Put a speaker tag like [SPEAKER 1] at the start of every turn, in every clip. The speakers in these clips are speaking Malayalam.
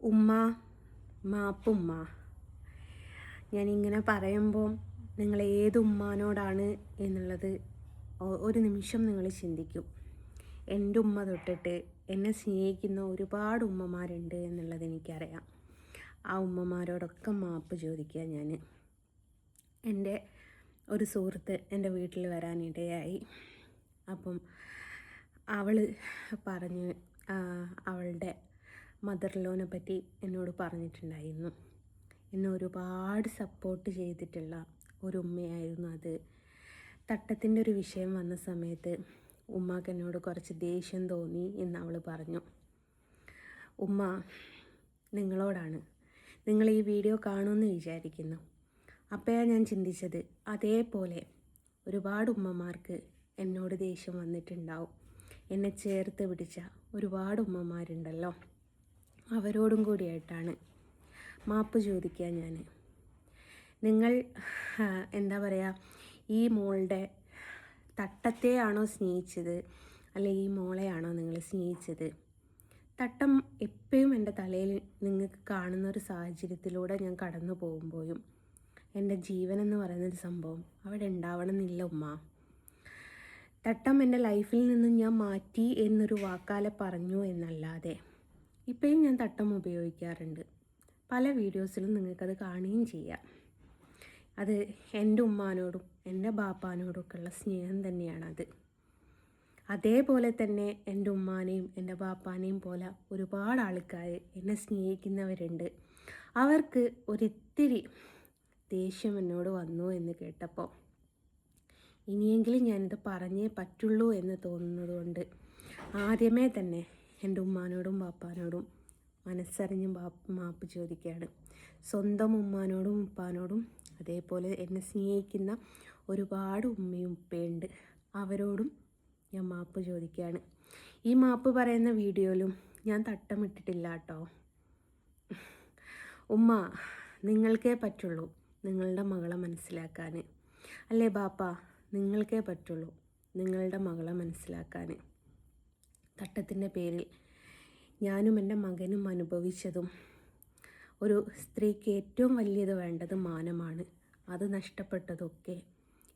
[SPEAKER 1] ഉമ്മ, മാപ്പുമ്മ. ഞാനിങ്ങനെ പറയുമ്പോൾ നിങ്ങൾ ഏത് ഉമ്മാനോടാണ് എന്നുള്ളത് ഒരു നിമിഷം നിങ്ങൾ ചിന്തിക്കും. എൻ്റെ ഉമ്മ തൊട്ടിട്ട് എന്നെ സ്നേഹിക്കുന്ന ഒരുപാട് ഉമ്മമാരുണ്ട് എന്നുള്ളത് എനിക്കറിയാം. ആ ഉമ്മമാരോടൊക്കെ മാപ്പ് ചോദിക്കുക. ഞാൻ എൻ്റെ ഒരു സുഹൃത്ത് എൻ്റെ വീട്ടിൽ വരാനിടയായി. അപ്പം അവൾ പറഞ്ഞ് അവളുടെ മദർ ലോനെ പറ്റി എന്നോട് പറഞ്ഞിട്ടുണ്ടായിരുന്നു. എന്നെ ഒരുപാട് സപ്പോർട്ട് ചെയ്തിട്ടുള്ള ഒരു ഉമ്മയായിരുന്നു അത്. തട്ടത്തിൻ്റെ ഒരു വിഷയം വന്ന സമയത്ത് ഉമ്മാക്ക് എന്നോട് കുറച്ച് ദേഷ്യം തോന്നി എന്ന് അവൾ പറഞ്ഞു. ഉമ്മ, നിങ്ങളോടാണ്. നിങ്ങൾ ഈ വീഡിയോ കാണുമെന്ന് വിചാരിക്കുന്നു. അപ്പോഴാണ് ഞാൻ ചിന്തിച്ചത്, അതേപോലെ ഒരുപാട് ഉമ്മമാർക്ക് എന്നോട് ദേഷ്യം വന്നിട്ടുണ്ടാവും. എന്നെ ചേർത്ത് പിടിച്ച ഒരുപാട് ഉമ്മമാരുണ്ടല്ലോ, അവരോടും കൂടിയായിട്ടാണ് മാപ്പ് ചോദിക്കുക ഞാൻ. നിങ്ങൾ എന്താ പറയുക, ഈ മോളുടെ തട്ടത്തെയാണോ സ്നേഹിച്ചത്, അല്ലെ ഈ മോളെയാണോ നിങ്ങൾ സ്നേഹിച്ചത്? തട്ടം എപ്പോഴും എൻ്റെ തലയിൽ നിങ്ങൾക്ക് കാണുന്നൊരു സാഹചര്യത്തിലൂടെ ഞാൻ കടന്നു പോകുമ്പോഴും എൻ്റെ ജീവനെന്ന് പറയുന്നൊരു സംഭവം അവിടെ ഉണ്ടാവണമെന്നില്ല ഉമ്മ. തട്ടം എൻ്റെ ലൈഫിൽ നിന്നും ഞാൻ മാറ്റി എന്നൊരു വാക്കാലെ പറഞ്ഞു എന്നല്ലാതെ ഇപ്പോഴും ഞാൻ തട്ടം ഉപയോഗിക്കാറുണ്ട്. പല വീഡിയോസിലും നിങ്ങൾക്കത് കാണുകയും ചെയ്യാം. അത് എൻ്റെ ഉമ്മാനോടും എൻ്റെ ബാപ്പാനോടും ഉള്ള സ്നേഹം തന്നെയാണത്. അതേപോലെ തന്നെ എൻ്റെ ഉമ്മാനെയും എൻ്റെ ബാപ്പാനെയും പോലെ ഒരുപാട് ആൾക്കാർ എന്നെ സ്നേഹിക്കുന്നവരുണ്ട്. അവർക്ക് ഒരിത്തിരി ദേഷ്യം എന്നോട് വന്നു എന്ന് കേട്ടപ്പോൾ ഇനിയെങ്കിലും ഞാനിത് പറഞ്ഞേ പറ്റുള്ളൂ എന്ന് തോന്നുന്നത് കൊണ്ട് ആദ്യമേ തന്നെ എൻ്റെ ഉമ്മാനോടും ബാപ്പാനോടും മനസ്സറിഞ്ഞ് മാപ്പ് ചോദിക്കുകയാണ്. സ്വന്തം ഉമ്മാനോടും ഉപ്പാനോടും അതേപോലെ എന്നെ സ്നേഹിക്കുന്ന ഒരുപാട് ഉമ്മയും ഉപ്പയുണ്ട്, അവരോടും ഞാൻ മാപ്പ് ചോദിക്കുകയാണ്. ഈ മാപ്പ് പറയുന്ന വീഡിയോയിലും ഞാൻ തട്ടമിട്ടിട്ടില്ല കേട്ടോ. ഉമ്മ, നിങ്ങൾക്കേ പറ്റുള്ളൂ നിങ്ങളുടെ മകളെ മനസ്സിലാക്കാൻ. അല്ലേ ബാപ്പ, നിങ്ങൾക്കേ പറ്റുള്ളൂ നിങ്ങളുടെ മകളെ മനസ്സിലാക്കാൻ. തട്ടത്തിൻ്റെ പേരിൽ ഞാനും എൻ്റെ മകനും അനുഭവിച്ചതും, ഒരു സ്ത്രീക്ക് ഏറ്റവും വലിയത് വേണ്ടത് മാനമാണ്. അത് നഷ്ടപ്പെട്ടതൊക്കെ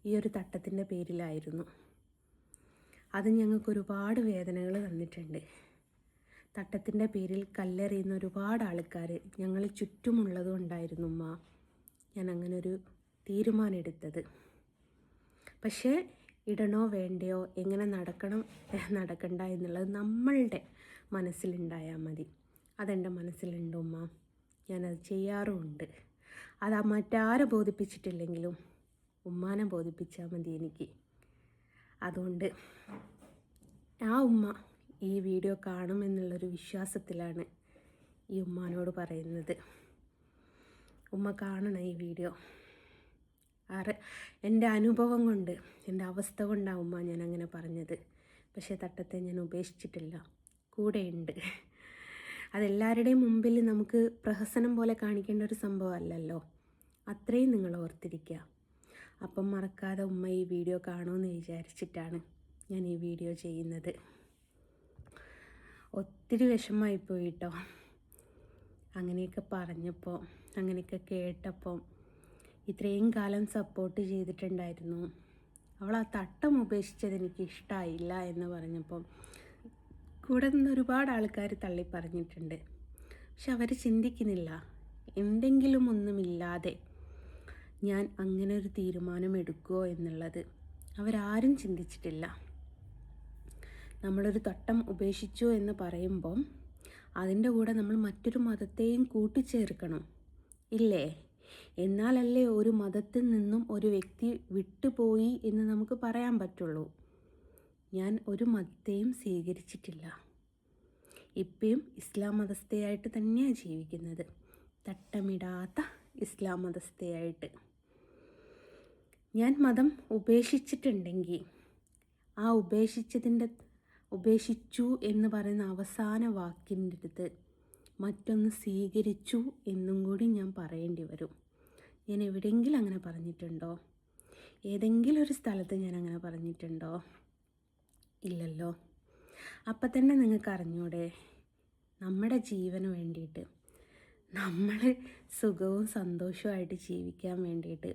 [SPEAKER 1] ഈ ഒരു തട്ടത്തിൻ്റെ പേരിലായിരുന്നു. അത് ഞങ്ങൾക്ക് ഒരുപാട് വേദനകൾ തന്നിട്ടുണ്ട്. തട്ടത്തിൻ്റെ പേരിൽ കല്ലെറിയുന്ന ഒരുപാട് ആൾക്കാർ ഞങ്ങൾ ചുറ്റുമുള്ളത് കൊണ്ടായിരുന്നു ഉമ്മ ഞാൻ അങ്ങനെ ഒരു തീരുമാനം എടുത്തത്. പക്ഷേ ഇടണോ വേണ്ടയോ, എങ്ങനെ നടക്കണം നടക്കണ്ട എന്നുള്ളത് നമ്മളുടെ മനസ്സിലുണ്ടായാൽ മതി. അതെൻ്റെ മനസ്സിലുണ്ട് ഉമ്മ, ഞാനത് ചെയ്യാറുമുണ്ട്. അത് മറ്റാരെ ബോധിപ്പിച്ചിട്ടില്ലെങ്കിലും ഉമ്മാനെ ബോധിപ്പിച്ചാൽ മതി എനിക്ക്. അതുകൊണ്ട് ആ ഉമ്മ ഈ വീഡിയോ കാണുമെന്നുള്ളൊരു വിശ്വാസത്തിലാണ് ഈ ഉമ്മാനോട് പറയുന്നത്. ഉമ്മ കാണണം ഈ വീഡിയോ. എൻ്റെ അനുഭവം കൊണ്ട്, എൻ്റെ അവസ്ഥ കൊണ്ടാണ് ഉമ്മ ഞാൻ അങ്ങനെ പറഞ്ഞത്. പക്ഷേ തട്ടത്തെ ഞാൻ ഉപേക്ഷിച്ചിട്ടില്ല, കൂടെയുണ്ട്. അതെല്ലാവരുടെയും മുമ്പിൽ നമുക്ക് പ്രഹസനം പോലെ കാണിക്കേണ്ട ഒരു സംഭവമല്ലല്ലോ. അത്രയും നിങ്ങൾ ഓർത്തിരിക്കുക. അപ്പം മറക്കാതെ ഉമ്മ ഈ വീഡിയോ കാണുമെന്ന് വിചാരിച്ചിട്ടാണ് ഞാൻ ഈ വീഡിയോ ചെയ്യുന്നത്. ഒത്തിരി വിഷമമായിപ്പോയി കേട്ടോ, അങ്ങനെയൊക്കെ പറഞ്ഞപ്പോൾ, അങ്ങനെയൊക്കെ കേട്ടപ്പോൾ. ഇത്രയും കാലം സപ്പോർട്ട് ചെയ്തിട്ടുണ്ടായിരുന്നു. അവൾ ആ തട്ടം ഉപേക്ഷിച്ചത് എനിക്ക് ഇഷ്ടമായില്ല എന്ന് പറഞ്ഞപ്പോൾ കൂടെ നിന്ന് ഒരുപാട് ആൾക്കാർ തള്ളി പറഞ്ഞിട്ടുണ്ട്. പക്ഷെ അവർ ചിന്തിക്കുന്നില്ല, എന്തെങ്കിലും ഒന്നുമില്ലാതെ ഞാൻ അങ്ങനെ ഒരു തീരുമാനം എടുക്കുമോ എന്നുള്ളത് അവരാരും ചിന്തിച്ചിട്ടില്ല. നമ്മളൊരു തട്ടം ഉപേക്ഷിച്ചു എന്ന് പറയുമ്പം അതിൻ്റെ കൂടെ നമ്മൾ മറ്റൊരു മതത്തെയും കൂട്ടിച്ചേർക്കണം, ഇല്ലേ? എന്നാലല്ലേ ഒരു മതത്തിൽ നിന്നും ഒരു വ്യക്തി വിട്ടുപോയി എന്ന് നമുക്ക് പറയാൻ പറ്റുള്ളൂ. ഞാൻ ഒരു മതത്തെയും സ്വീകരിച്ചിട്ടില്ല. ഇപ്പോഴും ഇസ്ലാം മതസ്ഥയായിട്ട് തന്നെയാണ് ജീവിക്കുന്നത്, തട്ടമിടാത്ത ഇസ്ലാം മതസ്ഥയായിട്ട്. ഞാൻ മതം ഉപേക്ഷിച്ചിട്ടുണ്ടെങ്കിൽ ആ ഉപേക്ഷിച്ചു എന്ന് പറയുന്ന അവസാന വാക്കിൻ്റെ അടുത്ത് മറ്റൊന്ന് സ്വീകരിച്ചു എന്നും കൂടി ഞാൻ പറയേണ്ടി വരും. ഞാൻ എവിടെയെങ്കിലും അങ്ങനെ പറഞ്ഞിട്ടുണ്ടോ? ഏതെങ്കിലും ഒരു സ്ഥലത്ത് ഞാൻ അങ്ങനെ പറഞ്ഞിട്ടുണ്ടോ? ഇല്ലല്ലോ. അപ്പം തന്നെ നിങ്ങൾക്ക് അറിഞ്ഞൂടെ, നമ്മുടെ ജീവന് വേണ്ടിയിട്ട് നമ്മൾ സുഖവും സന്തോഷവുമായിട്ട് ജീവിക്കാൻ വേണ്ടിയിട്ട്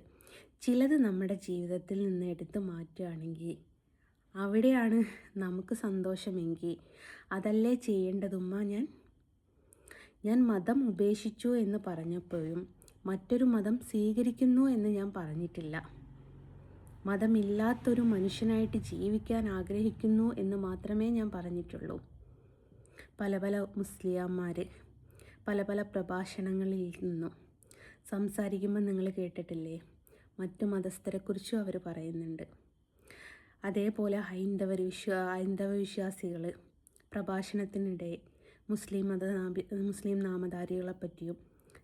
[SPEAKER 1] ചിലത് നമ്മുടെ ജീവിതത്തിൽ നിന്ന് എടുത്തു മാറ്റുകയാണെങ്കിൽ അവിടെയാണ് നമുക്ക് സന്തോഷമെങ്കിൽ അതല്ലേ ചെയ്യേണ്ടതുമ്മ. ഞാൻ മതം ഉപേക്ഷിച്ചു എന്ന് പറഞ്ഞപ്പോഴും മറ്റൊരു മതം സ്വീകരിക്കുന്നു എന്ന് ഞാൻ പറഞ്ഞിട്ടില്ല. മതമില്ലാത്തൊരു മനുഷ്യനായിട്ട് ജീവിക്കാൻ ആഗ്രഹിക്കുന്നു എന്ന് മാത്രമേ ഞാൻ പറഞ്ഞിട്ടുള്ളൂ. പല മുസ്ലിയാന്മാർ പല പ്രഭാഷണങ്ങളിൽ നിന്നും സംസാരിക്കുമ്പോൾ നിങ്ങൾ കേട്ടിട്ടില്ലേ, മറ്റു മതസ്ഥരെക്കുറിച്ചും അവർ പറയുന്നുണ്ട്. അതേപോലെ ഹൈന്ദവ വിശ്വാസികൾ പ്രഭാഷണത്തിനിടെ മുസ്ലിം നാമധാരികളെ പറ്റിയും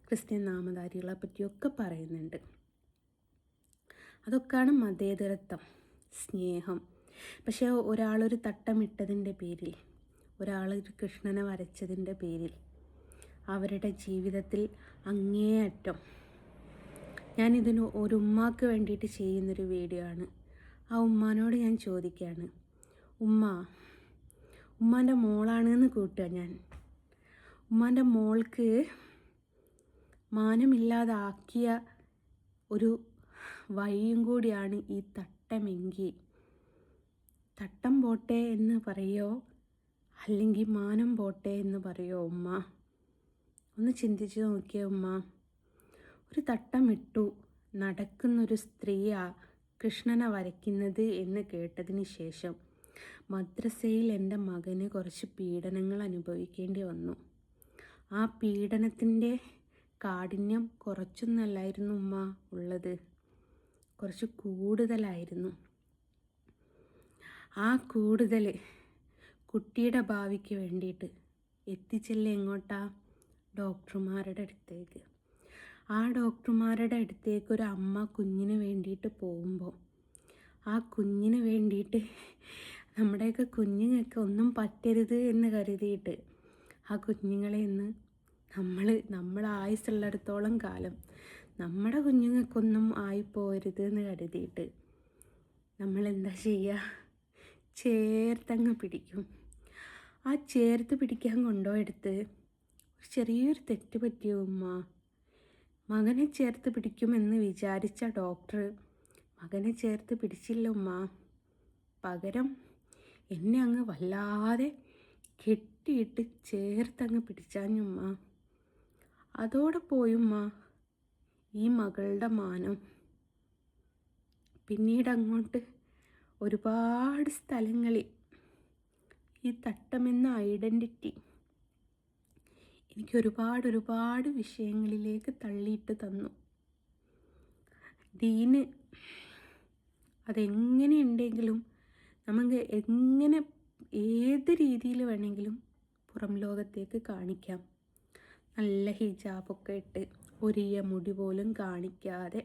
[SPEAKER 1] ക്രിസ്ത്യൻ നാമധാരികളെ പറ്റിയൊക്കെ പറയുന്നുണ്ട്. അതൊക്കെയാണ് മതേതരത്വം, സ്നേഹം. പക്ഷേ ഒരാളൊരു തട്ടമിട്ടതിൻ്റെ പേരിൽ, ഒരാളൊരു കൃഷ്ണനെ വരച്ചതിൻ്റെ പേരിൽ അവരുടെ ജീവിതത്തിൽ അങ്ങേയറ്റം, ഞാനിതിന് ഒരു ഉമ്മാക്ക് വേണ്ടിയിട്ട് ചെയ്യുന്നൊരു വീഡിയോ ആണ്. ആ ഉമ്മാനോട് ഞാൻ ചോദിക്കുകയാണ്, ഉമ്മാൻ്റെ മോളാണെന്ന് കൂട്ടുക ഞാൻ, ഉമ്മാൻ്റെ മോൾക്ക് മാനമില്ലാതാക്കിയ ഒരു വഴിയും കൂടിയാണ് ഈ തട്ടമെങ്കിൽ തട്ടം പോട്ടെ എന്ന് പറയോ അല്ലെങ്കിൽ മാനം പോട്ടെ എന്ന് പറയോ ഉമ്മ? ഒന്ന് ചിന്തിച്ച് നോക്കിയേ ഉമ്മ. ഒരു തട്ടമിട്ടു നടക്കുന്നൊരു സ്ത്രീയാ കൃഷ്ണനെ വരയ്ക്കുന്നത് എന്ന് കേട്ടതിന് ശേഷം മദ്രസയിൽ എൻ്റെ മകന് കുറച്ച് പീഡനങ്ങൾ അനുഭവിക്കേണ്ടി വന്നു. ആ പീഡനത്തിൻ്റെ കാഠിന്യം കുറച്ചൊന്നല്ലായിരുന്നു ഉമ്മ ഉള്ളത്, കുറച്ച് കൂടുതലായിരുന്നു. ആ കൂടുതൽ കുട്ടിയുടെ ഭാവിക്ക് വേണ്ടിയിട്ട് എത്തിച്ചല്ലേ എങ്ങോട്ടാ? ഡോക്ടർമാരുടെ അടുത്തേക്ക്. ആ ഡോക്ടർമാരുടെ അടുത്തേക്ക് ഒരു അമ്മ കുഞ്ഞിന് വേണ്ടിയിട്ട് പോകുമ്പോൾ ആ കുഞ്ഞിന് വേണ്ടിയിട്ട് നമ്മുടെയൊക്കെ കുഞ്ഞുങ്ങൾക്ക് ഒന്നും പറ്റരുത് എന്ന് കരുതിയിട്ട് ആ കുഞ്ഞുങ്ങളെ ഇന്ന് നമ്മൾ ആയുസ്സുള്ളിടത്തോളം കാലം നമ്മുടെ കുഞ്ഞുങ്ങൾക്കൊന്നും ആയിപ്പോരുത് എന്ന് കരുതിയിട്ട് നമ്മളെന്താ ചെയ്യുക? ചേർത്തങ്ങ് പിടിക്കും. ആ ചേർത്ത് പിടിക്കാൻ കൊണ്ടുപോയെടുത്ത് ചെറിയൊരു തെറ്റ് പറ്റിയ ഉമ്മ, മകനെ ചേർത്ത് പിടിക്കുമെന്ന് വിചാരിച്ച ഡോക്ടർ മകനെ ചേർത്ത് പിടിച്ചില്ല ഉമ്മ. പകരം എന്നെ അങ്ങ് വല്ലാതെ കെട്ടിയിട്ട് ചേർത്തങ്ങ് പിടിച്ചാഞ്ഞുമ്മ. അതോടെ പോയുമ്മ ഈ മകളുടെ മാനം. പിന്നീട് അങ്ങോട്ട് ഒരുപാട് സ്ഥലങ്ങളിൽ ഈ തട്ടമെന്ന ഐഡൻറ്റിറ്റി എനിക്ക് ഒരുപാട് വിഷയങ്ങളിലേക്ക് തള്ളിയിട്ട് തന്നു. ദീന് അതെങ്ങനെയുണ്ടെങ്കിലും നമുക്ക് എങ്ങനെ ഏത് രീതിയിൽ വേണമെങ്കിലും പുറം ലോകത്തേക്ക് കാണിക്കാം. നല്ല ഹിജാബൊക്കെ ഇട്ട് ഒരിയ മുടി പോലും കാണിക്കാതെ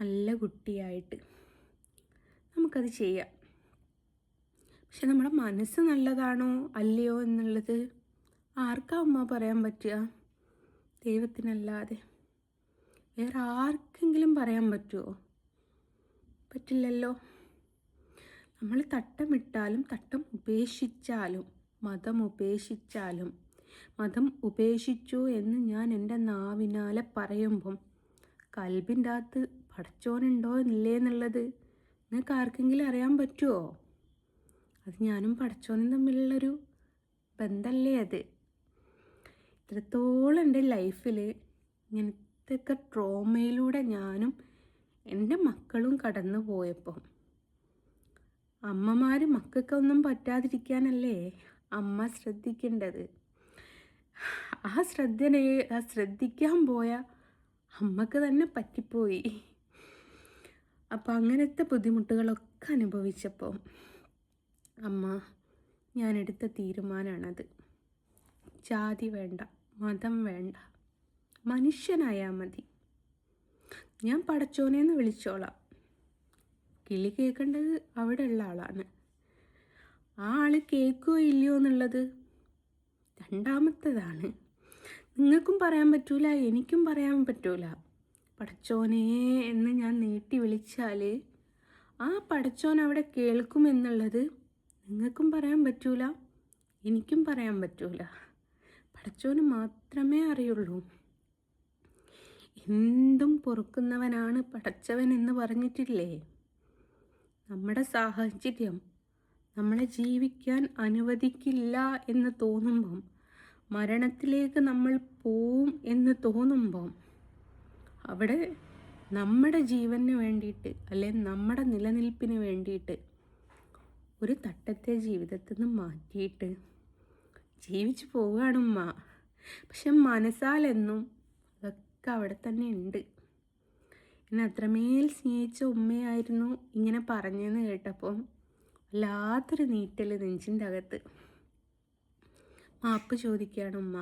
[SPEAKER 1] നല്ല കുട്ടിയായിട്ട് നമുക്കത് ചെയ്യാം. പക്ഷെ നമ്മുടെ മനസ്സ് നല്ലതാണോ അല്ലയോ എന്നുള്ളത് ആർക്കാ ഉമ്മ പറയാൻ പറ്റുക? ദൈവത്തിനല്ലാതെ വേറെ ആർക്കെങ്കിലും പറയാൻ പറ്റുമോ? പറ്റില്ലല്ലോ. നമ്മൾ തട്ടമിട്ടാലും തട്ടം ഉപേക്ഷിച്ചാലും മതം ഉപേക്ഷിച്ചു എന്ന് ഞാൻ എൻ്റെ നാവിനാലെ പറയുമ്പം കൽബിൻ്റെ അകത്ത് പടച്ചോനുണ്ടോ ഇല്ലേ എന്നുള്ളത് നിങ്ങൾക്ക് ആർക്കെങ്കിലും അറിയാൻ പറ്റുമോ? അത് ഞാനും പടച്ചോനും തമ്മിലുള്ളൊരു ബന്ധമല്ലേ അത്. ഇത്രത്തോളം എൻ്റെ ലൈഫിൽ ഇങ്ങനത്തെയൊക്കെ ട്രോമയിലൂടെ ഞാനും എൻ്റെ മക്കളും കടന്നു പോയപ്പോൾ അമ്മമാർ മക്കൾക്കൊന്നും പറ്റാതിരിക്കാനല്ലേ അമ്മ ശ്രദ്ധിക്കേണ്ടത്. ആ ശ്രദ്ധിക്കാൻ പോയ അമ്മക്ക് തന്നെ പറ്റിപ്പോയി. അപ്പം അങ്ങനത്തെ ബുദ്ധിമുട്ടുകളൊക്കെ അനുഭവിച്ചപ്പോൾ അമ്മ ഞാനെടുത്ത തീരുമാനമാണത്. ജാതി വേണ്ട, മതം വേണ്ട, മനുഷ്യനായാൽ മതി. ഞാൻ പടച്ചോനെന്ന് വിളിച്ചോളാം. കിളി കേൾക്കേണ്ടത് അവിടെ ഉള്ള ആളാണ്. ആ ആൾ കേൾക്കുകയോ ഇല്ലയോ എന്നുള്ളത് രണ്ടാമത്തേതാണ്. നിങ്ങൾക്കും പറയാൻ പറ്റൂല, എനിക്കും പറയാൻ പറ്റൂല. പടച്ചോനെ എന്ന് ഞാൻ നീട്ടി വിളിച്ചാൽ ആ പടച്ചോൻ അവിടെ കേൾക്കുമെന്നുള്ളത് നിങ്ങൾക്കും പറയാൻ പറ്റൂല, എനിക്കും പറയാൻ പറ്റൂല. പടച്ചോന് മാത്രമേ അറിയുള്ളൂ. എന്തും പൊറുക്കുന്നവനാണ് പടച്ചവൻ എന്ന് പറഞ്ഞിട്ടില്ലേ? നമ്മുടെ സാഹചര്യം നമ്മളെ ജീവിക്കാൻ അനുവദിക്കില്ല എന്ന് തോന്നുമ്പം, മരണത്തിലേക്ക് നമ്മൾ പോവും എന്ന് തോന്നുമ്പം, അവിടെ നമ്മുടെ ജീവന് വേണ്ടിയിട്ട് അല്ലെങ്കിൽ നമ്മുടെ നിലനിൽപ്പിന് വേണ്ടിയിട്ട് ഒരു തട്ടത്തെ ജീവിതത്തിൽ നിന്ന് മാറ്റിയിട്ട് ജീവിച്ചു പോവുകയാണുമ്മ. പക്ഷെ മനസ്സാലെന്നും അതൊക്കെ അവിടെ തന്നെ ഉണ്ട്. എന്നെ അത്രമേൽ സ്നേഹിച്ച ഉമ്മയായിരുന്നു ഇങ്ങനെ പറഞ്ഞെന്ന് കേട്ടപ്പോൾ വല്ലാത്തൊരു നീറ്റൽ നെഞ്ചിൻ്റെ അകത്ത്. മാപ്പ് ചോദിക്കുകയാണ് ഉമ്മ.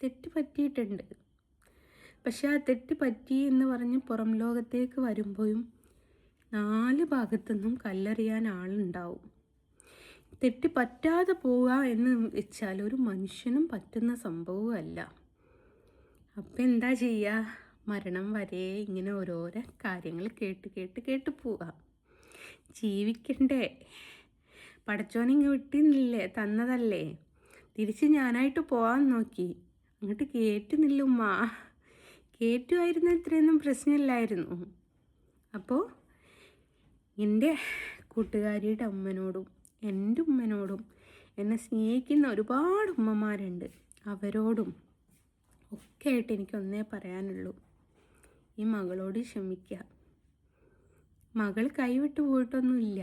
[SPEAKER 1] തെറ്റ് പറ്റിയിട്ടുണ്ട്. പക്ഷെ ആ തെറ്റ് പറ്റി എന്ന് പറഞ്ഞ് പുറം ലോകത്തേക്ക് വരുമ്പോഴും 4 ഭാഗത്തുനിന്നും കല്ലെറിയാൻ ആളുണ്ടാവും. തെറ്റ് പറ്റാതെ പോവുക എന്ന് വെച്ചാൽ ഒരു മനുഷ്യനും പറ്റുന്ന സംഭവമല്ല. അപ്പം എന്താ ചെയ്യുക? മരണം വരെ ഇങ്ങനെ ഓരോരോ കാര്യങ്ങൾ കേട്ട് പോവുക. ജീവിക്കണ്ടേ? പടച്ചോനിങ്ങ് വിട്ടിന്നില്ലേ, തന്നതല്ലേ. തിരിച്ച് ഞാനായിട്ട് പോകാൻ നോക്കി, അങ്ങോട്ട് കേറ്റുന്നില്ല ഉമ്മ. കേറ്റുമായിരുന്നു ഇത്രയൊന്നും പ്രശ്നമില്ലായിരുന്നു. അപ്പോൾ എൻ്റെ കൂട്ടുകാരിയുടെ അമ്മനോടും എൻ്റെ ഉമ്മനോടും എന്നെ സ്നേഹിക്കുന്ന ഒരുപാട് ഉമ്മമാരുണ്ട്. അവരോടും ഒക്കെ ആയിട്ട് എനിക്കൊന്നേ പറയാനുള്ളൂ, ഈ മകളോട് ക്ഷമിക്കുക. മകൾ കൈവിട്ട് പോയിട്ടൊന്നുമില്ല.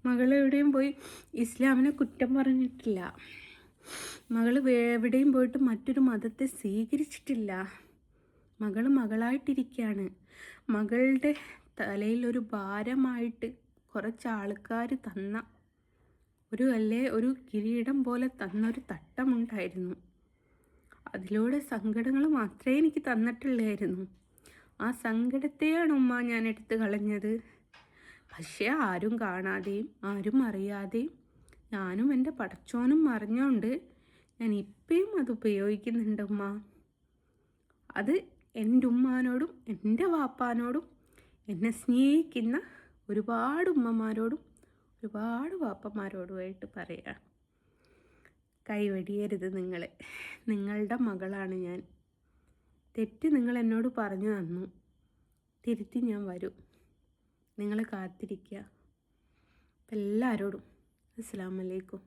[SPEAKER 1] മകൾ എവിടെയും പോയി ഇസ്ലാമിനെ കുറ്റം പറഞ്ഞിട്ടില്ല. മകൾ എവിടെയും പോയിട്ട് മറ്റൊരു മതത്തെ സ്വീകരിച്ചിട്ടില്ല. മകൾ മകളായിട്ടിരിക്കുകയാണ്. മകളുടെ തലയിൽ ഒരു ഭാരമായിട്ട് കുറച്ച് ആൾക്കാർ തന്ന ഒരു കിരീടം പോലെ തന്നൊരു തട്ടമുണ്ടായിരുന്നു. അതിലൂടെ സങ്കടങ്ങൾ മാത്രമേ എനിക്ക് തന്നിട്ടുള്ളായിരുന്നു. ആ സങ്കടത്തെയാണ് ഉമ്മ ഞാൻ എടുത്ത് കളഞ്ഞത്. പക്ഷേ ആരും കാണാതെയും ആരും അറിയാതെയും ഞാനും എൻ്റെ പടച്ചോനും അറിഞ്ഞുകൊണ്ട് ഞാൻ ഇപ്പോഴും അത് ഉപയോഗിക്കുന്നുണ്ട് ഉമ്മ. അത് എൻ്റെ ഉമ്മാനോടും എൻ്റെ വാപ്പാനോടും എന്നെ സ്നേഹിക്കുന്ന ഒരുപാട് ഉമ്മമാരോടും ഒരുപാട് വാപ്പമാരോടുമായിട്ട് പറയാം. കൈവെടിയരുത് നിങ്ങൾ. നിങ്ങളുടെ മകളാണ് ഞാൻ. തെറ്റ് നിങ്ങൾ എന്നോട് പറഞ്ഞു തന്നു, തിരുത്തി ഞാൻ വരും. നിങ്ങൾ കാത്തിരിക്കുക. എല്ലാവരോടും അസ്സലാമു അലൈക്കും.